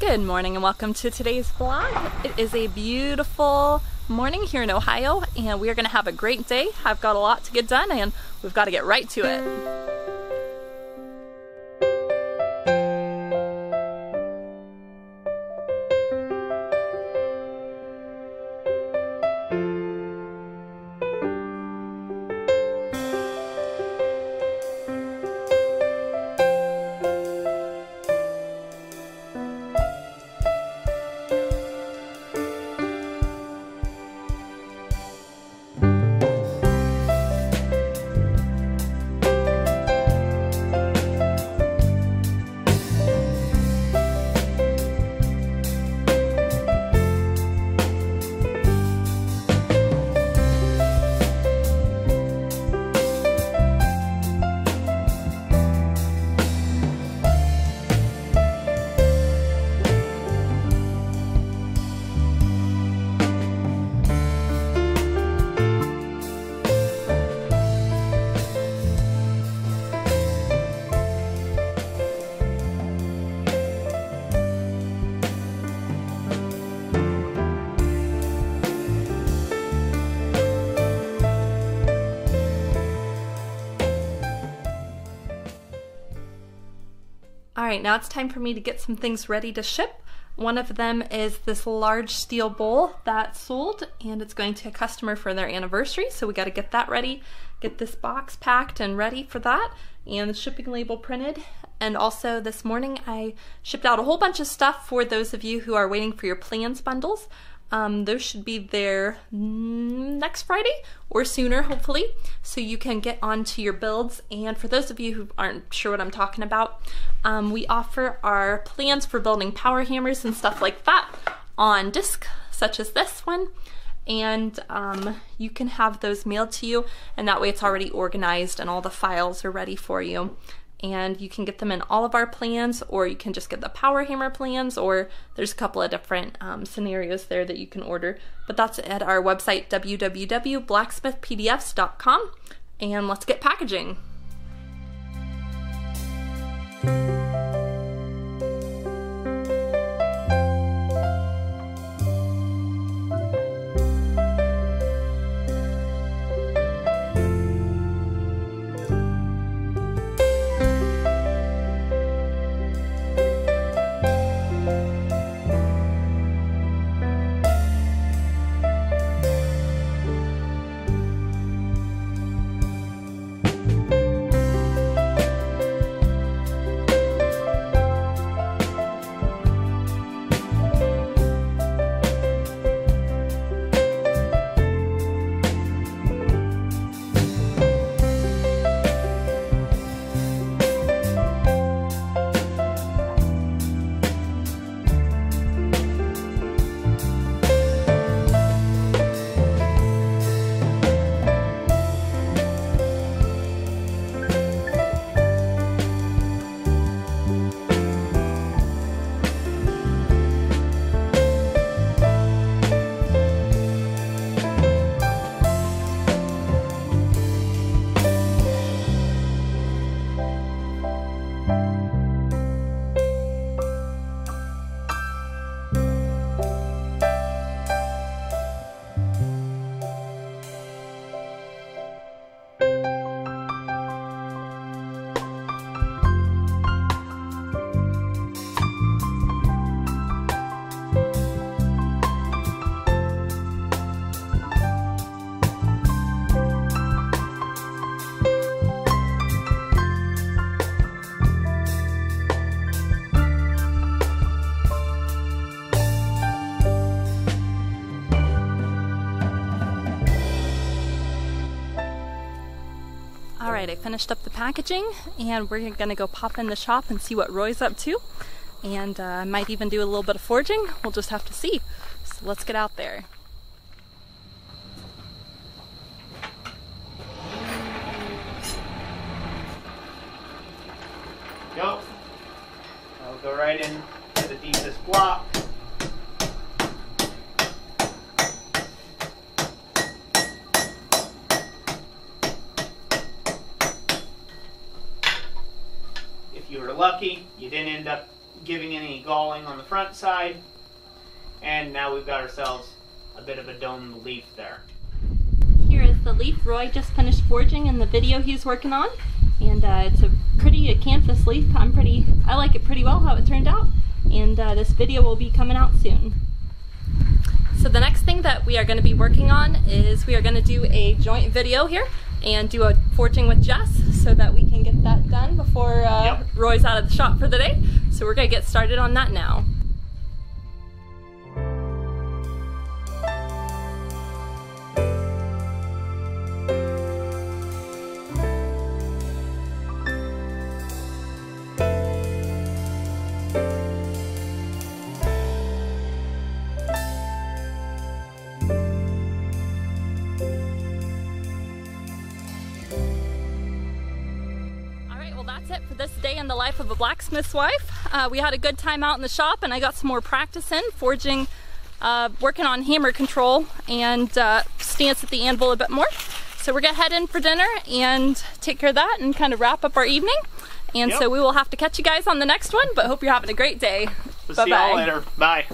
Good morning and welcome to today's vlog. It is a beautiful morning here in Ohio and we are going to have a great day. I've got a lot to get done and we've got to get right to it. Alright, now it's time for me to get some things ready to ship. One of them is this large steel bowl that sold and it's going to a customer for their anniversary, so we got to get that ready, get this box packed and ready for that, and the shipping label printed. And also this morning I shipped out a whole bunch of stuff for those of you who are waiting for your plans bundles. Those should be there next Friday or sooner, hopefully, so you can get onto your builds. And for those of you who aren't sure what I'm talking about, we offer our plans for building power hammers and stuff like that on disc, such as this one. And you can have those mailed to you, and that way it's already organized and all the files are ready for you. And you can get them in all of our plans, or you can just get the power hammer plans, or there's a couple of different scenarios there that you can order. But that's at our website, www.blacksmithpdfs.com, and let's get packaging. Alright, I finished up the packaging and we're gonna go pop in the shop and see what Roy's up to, and I might even do a little bit of forging. We'll just have to see. So let's get out there. Go. I'll go right in to the deepest block. If you were lucky, you didn't end up giving any galling on the front side. And now we've got ourselves a bit of a domed leaf there. Here is the leaf Roy just finished forging in the video he's working on. And it's a pretty canvas leaf. I like it pretty well how it turned out. And this video will be coming out soon. So the next thing that we are going to be working on is we are going to do a joint video here and do a forging with Jess so that we can get that done before Roy's out of the shop for the day. So we're going to get started on that now. That's it for this day in the life of a blacksmith's wife. We had a good time out in the shop and I got some more practice in forging, working on hammer control and stance at the anvil a bit more. So we're gonna head in for dinner and take care of that and kind of wrap up our evening. And so we will have to catch you guys on the next one, but hope you're having a great day. We'll see you all later. Bye.